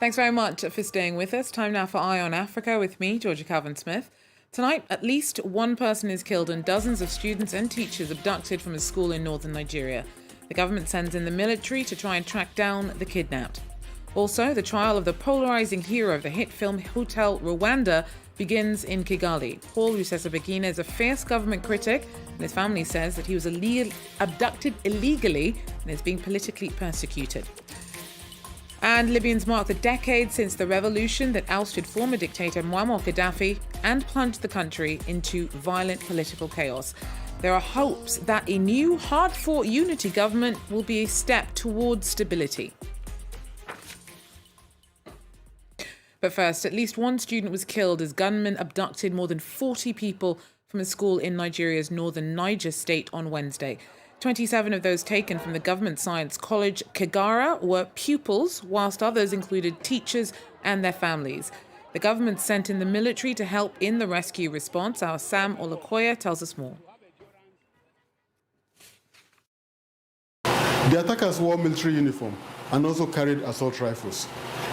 Thanks very much for staying with us. Time now for Eye on Africa with me, Georgia Calvin-Smith. Tonight, at least one person is killed and dozens of students and teachers abducted from a school in northern Nigeria. The government sends in the military to try and track down the kidnapped. Also, the trial of the polarizing hero of the hit film Hotel Rwanda begins in Kigali. Paul Rusesabagina is a fierce government critic, and his family says that he was abducted illegally and is being politically persecuted. And Libyans mark the decade since the revolution that ousted former dictator Muammar Gaddafi and plunged the country into violent political chaos. There are hopes that a new, hard-fought unity government will be a step towards stability. But first, at least one student was killed as gunmen abducted more than 40 people from a school in Nigeria's northern Niger state on Wednesday. 27 of those taken from the government science college Kagara were pupils, whilst others included teachers and their families. The government sent in the military to help in the rescue response. Our Sam Olukoya tells us more. The attackers wore military uniform and also carried assault rifles.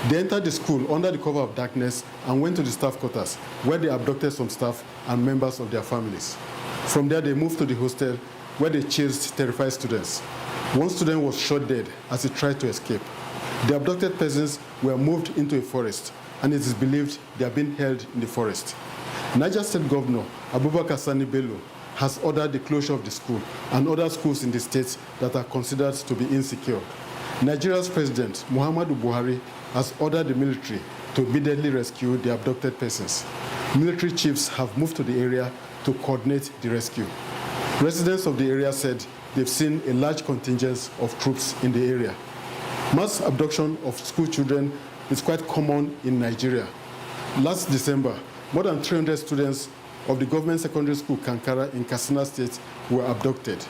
They entered the school under the cover of darkness and went to the staff quarters, where they abducted some staff and members of their families. From there, they moved to the hostel, where they chased terrified students. One student was shot dead as he tried to escape. The abducted persons were moved into a forest, and it is believed they are being held in the forest. Niger State Governor Abubakar Sani Bello has ordered the closure of the school and other schools in the state that are considered to be insecure. Nigeria's President Muhammadu Buhari has ordered the military to immediately rescue the abducted persons. Military chiefs have moved to the area to coordinate the rescue. Residents of the area said they've seen a large contingent of troops in the area. Mass abduction of school children is quite common in Nigeria. Last December, more than 300 students of the government secondary school Kankara in Katsina State were abducted.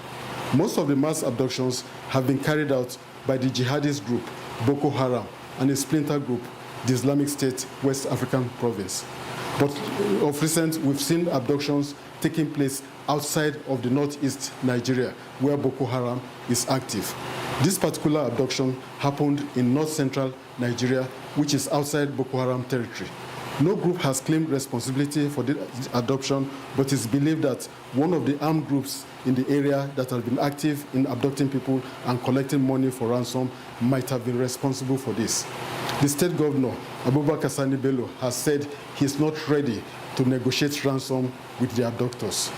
Most of the mass abductions have been carried out by the jihadist group Boko Haram and a splinter group, the Islamic State West African Province. But of recent, we've seen abductions taking place outside of the northeast Nigeria, where Boko Haram is active. This particular abduction happened in north-central Nigeria, which is outside Boko Haram territory. No group has claimed responsibility for the abduction, but it's believed that one of the armed groups in the area that have been active in abducting people and collecting money for ransom might have been responsible for this. The state governor, Abubakar Sani Bello, has said he's not ready to negotiate ransom with the abductors.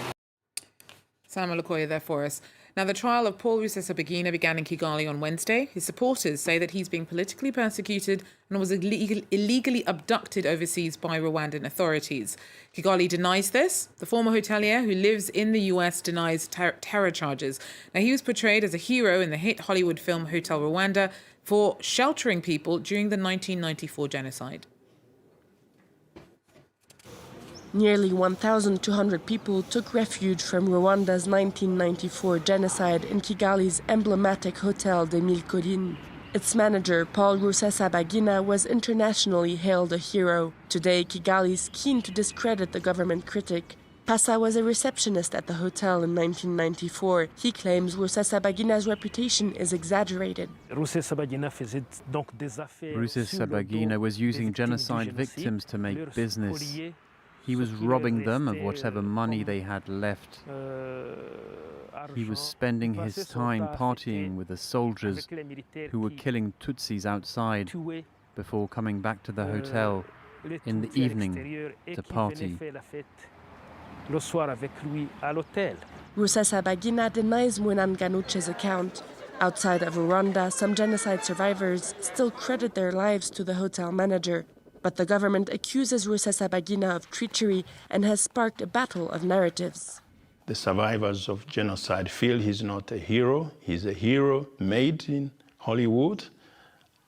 Sam Olukoya there for us. Now, the trial of Paul Rusesabagina began in Kigali on Wednesday. His supporters say that he's being politically persecuted and was illegally abducted overseas by Rwandan authorities. Kigali denies this. The former hotelier, who lives in the US, denies terror charges. Now, he was portrayed as a hero in the hit Hollywood film Hotel Rwanda for sheltering people during the 1994 genocide. Nearly 1,200 people took refuge from Rwanda's 1994 genocide in Kigali's emblematic Hotel des Mille Collines. Its manager, Paul Rusesabagina, was internationally hailed a hero. Today, Kigali is keen to discredit the government critic. Passa was a receptionist at the hotel in 1994. He claims Rusesabagina's reputation is exaggerated. Rusesabagina was using genocide victims to make business. He was robbing them of whatever money they had left. He was spending his time partying with the soldiers who were killing Tutsis outside before coming back to the hotel in the evening to party. Rusesabagina denies Mwenanganuche's account. Outside of Rwanda, some genocide survivors still credit their lives to the hotel manager. But the government accuses Rusesabagina of treachery and has sparked a battle of narratives. The survivors of genocide feel he's not a hero. He's a hero made in Hollywood,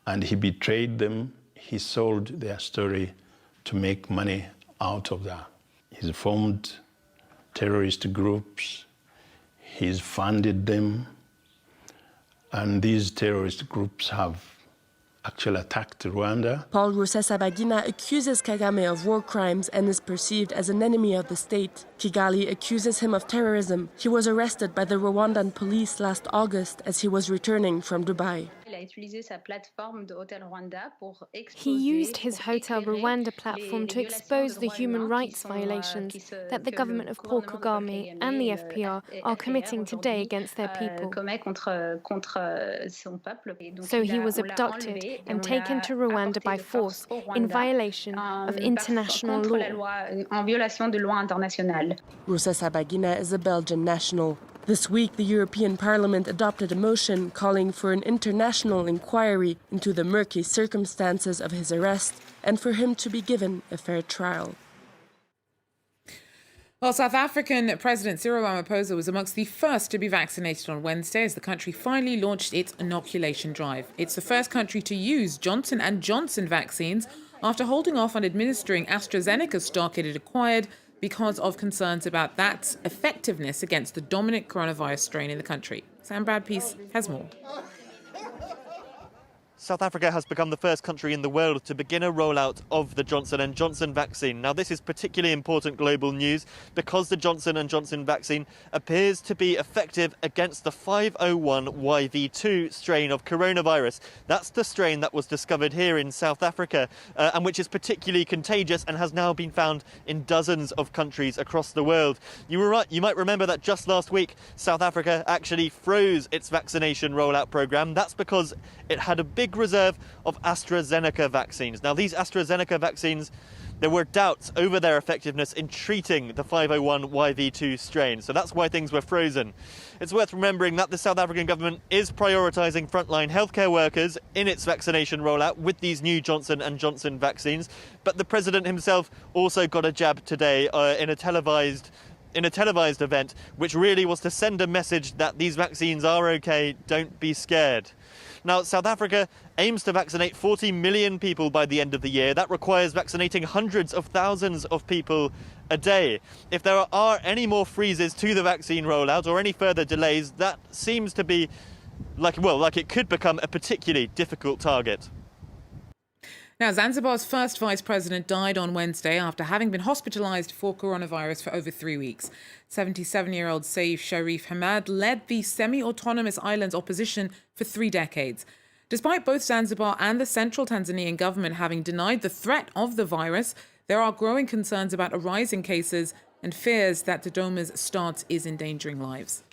and he betrayed them. He sold their story to make money out of that. He's formed terrorist groups. He's funded them. And these terrorist groups have actually attacked Rwanda. Paul Rusesabagina accuses Kagame of war crimes and is perceived as an enemy of the state. Kigali accuses him of terrorism. He was arrested by the Rwandan police last August as he was returning from Dubai. He used his Hotel Rwanda platform to expose the human rights violations that the government of Paul Kagame and the FPR are committing today against their people. So he was abducted and taken to Rwanda by force in violation of international law. Rusesabagina is a Belgian national. This week, the European Parliament adopted a motion calling for an international inquiry into the murky circumstances of his arrest and for him to be given a fair trial. Well, South African President Cyril Ramaphosa was amongst the first to be vaccinated on Wednesday as the country finally launched its inoculation drive. It's the first country to use Johnson & Johnson vaccines after holding off on administering AstraZeneca stock it had acquired because of concerns about that effectiveness against the dominant coronavirus strain in the country. Sam Bradpeace has more. South Africa has become the first country in the world to begin a rollout of the Johnson & Johnson vaccine. Now, this is particularly important global news because the Johnson & Johnson vaccine appears to be effective against the 501YV2 strain of coronavirus. That's the strain that was discovered here in South Africa and which is particularly contagious and has now been found in dozens of countries across the world. You were right. You might remember that just last week, South Africa actually froze its vaccination rollout program. That's because it had a big reserve of AstraZeneca vaccines. Now, these AstraZeneca vaccines, there were doubts over their effectiveness in treating the 501YV2 strain, so that's why things were frozen. It's worth remembering that the South African government is prioritising frontline healthcare workers in its vaccination rollout with these new Johnson & Johnson vaccines, but the president himself also got a jab today in a televised event, which really was to send a message that these vaccines are okay, don't be scared. Now, South Africa aims to vaccinate 40 million people by the end of the year. That requires vaccinating hundreds of thousands of people a day. If there are any more freezes to the vaccine rollout or any further delays, that seems to be like it could become a particularly difficult target. Now, Zanzibar's first vice president died on Wednesday after having been hospitalized for coronavirus for over 3 weeks. 77-year-old Saif Sharif Hamad led the semi-autonomous island's opposition for 3 decades. Despite both Zanzibar and the central Tanzanian government having denied the threat of the virus, there are growing concerns about a rise in cases and fears that Dodoma's start is endangering lives.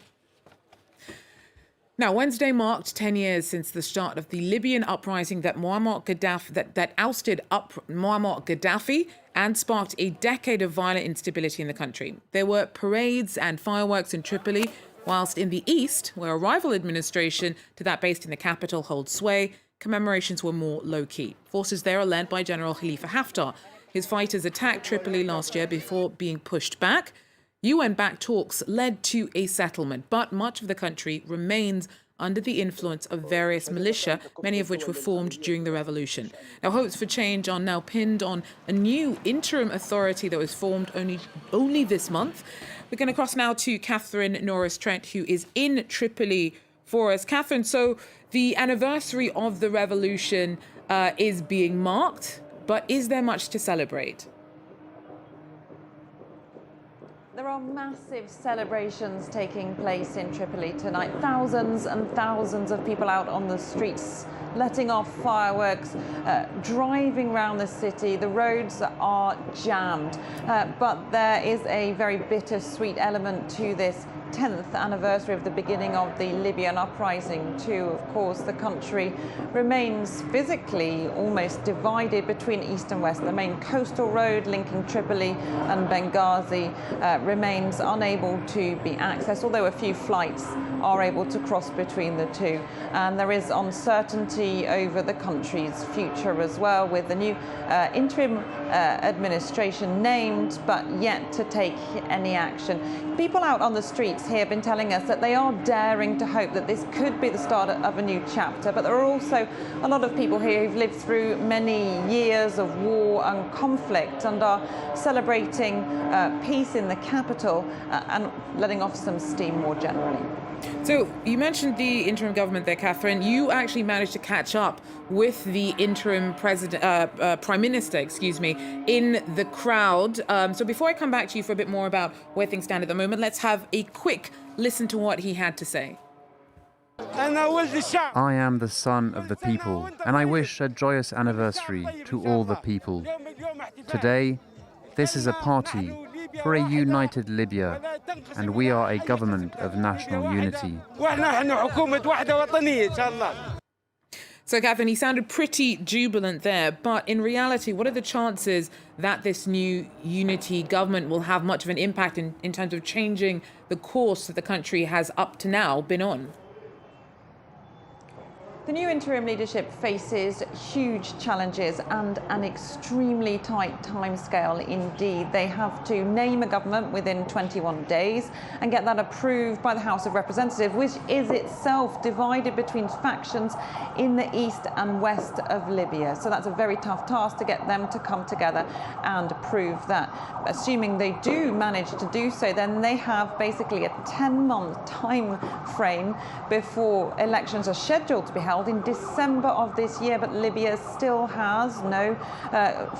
Now, Wednesday marked 10 years since the start of the Libyan uprising that ousted Muammar Gaddafi and sparked a decade of violent instability in the country. There were parades and fireworks in Tripoli, whilst in the east, where a rival administration to that based in the capital holds sway, commemorations were more low-key. Forces there are led by General Khalifa Haftar. His fighters attacked Tripoli last year before being pushed back. UN-backed talks led to a settlement, but much of the country remains under the influence of various militia, many of which were formed during the revolution. Now, hopes for change are now pinned on a new interim authority that was formed only this month. We're going to cross now to Catherine Norris-Trent, who is in Tripoli for us. Catherine, so the anniversary of the revolution is being marked, but is there much to celebrate? There are massive celebrations taking place in Tripoli tonight. Thousands and thousands of people out on the streets, letting off fireworks, driving around the city. The roads are jammed, but there is a very bittersweet element to this 10th anniversary of the beginning of the Libyan uprising too. Of course, the country remains physically almost divided between east and west. The main coastal road linking Tripoli and Benghazi remains unable to be accessed, although a few flights are able to cross between the two. And there is uncertainty over the country's future as well, with the new interim administration named but yet to take any action. People out on the streets here have been telling us that they are daring to hope that this could be the start of a new chapter, but there are also a lot of people here who've lived through many years of war and conflict and are celebrating peace in the capital and letting off some steam more generally. So you mentioned the interim government there, Catherine. You actually managed to catch up with the interim prime minister, in the crowd. So before I come back to you for a bit more about where things stand at the moment, let's have a quick listen to what he had to say. I am the son of the people, and I wish a joyous anniversary to all the people. Today, this is a party for a united Libya, and we are a government of national unity. So, Catherine, he sounded pretty jubilant there, but in reality, what are the chances that this new unity government will have much of an impact in terms of changing the course that the country has up to now been on? The new interim leadership faces huge challenges and an extremely tight timescale indeed. They have to name a government within 21 days and get that approved by the House of Representatives, which is itself divided between factions in the east and west of Libya. So that's a very tough task to get them to come together and approve that. Assuming they do manage to do so, then they have basically a 10-month time frame before elections are scheduled to be held in December of this year, but Libya still has no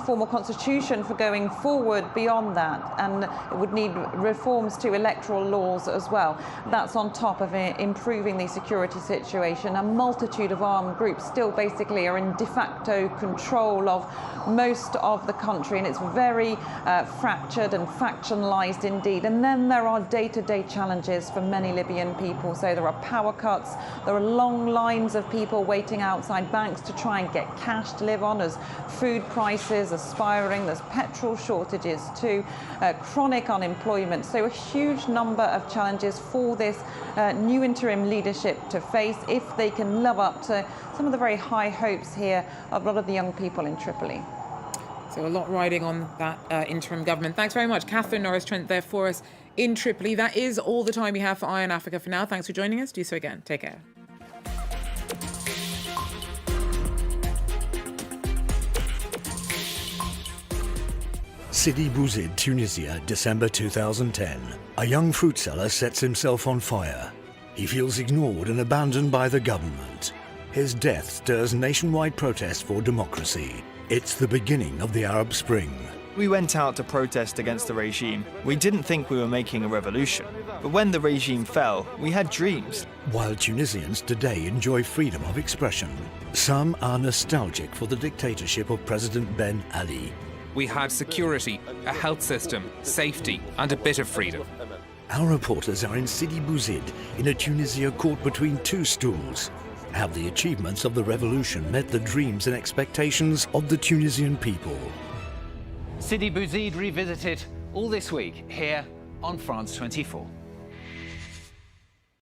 formal constitution for going forward beyond that, and it would need reforms to electoral laws as well. That's on top of improving the security situation. A multitude of armed groups still basically are in de facto control of most of the country, and it's very fractured and factionalized indeed. And then there are day-to-day challenges for many Libyan people. So there are power cuts, there are long lines of people waiting outside banks to try and get cash to live on as food prices are spiraling. There's petrol shortages too, chronic unemployment. So a huge number of challenges for this new interim leadership to face if they can live up to some of the very high hopes here of a lot of the young people in Tripoli. So a lot riding on that interim government. Thanks very much, Catherine Norris-Trent, there for us in Tripoli. That is all the time we have for Eye on Africa for now. Thanks for joining us. Do so again. Take care. Sidi Bouzid, Tunisia, December 2010. A young fruit seller sets himself on fire. He feels ignored and abandoned by the government. His death stirs nationwide protest for democracy. It's the beginning of the Arab Spring. We went out to protest against the regime. We didn't think we were making a revolution. But when the regime fell, we had dreams. While Tunisians today enjoy freedom of expression, some are nostalgic for the dictatorship of President Ben Ali. We had security, a health system, safety, and a bit of freedom. Our reporters are in Sidi Bouzid, in a Tunisia caught between two stools. Have the achievements of the revolution met the dreams and expectations of the Tunisian people? Sidi Bouzid Revisited, all this week here on France 24.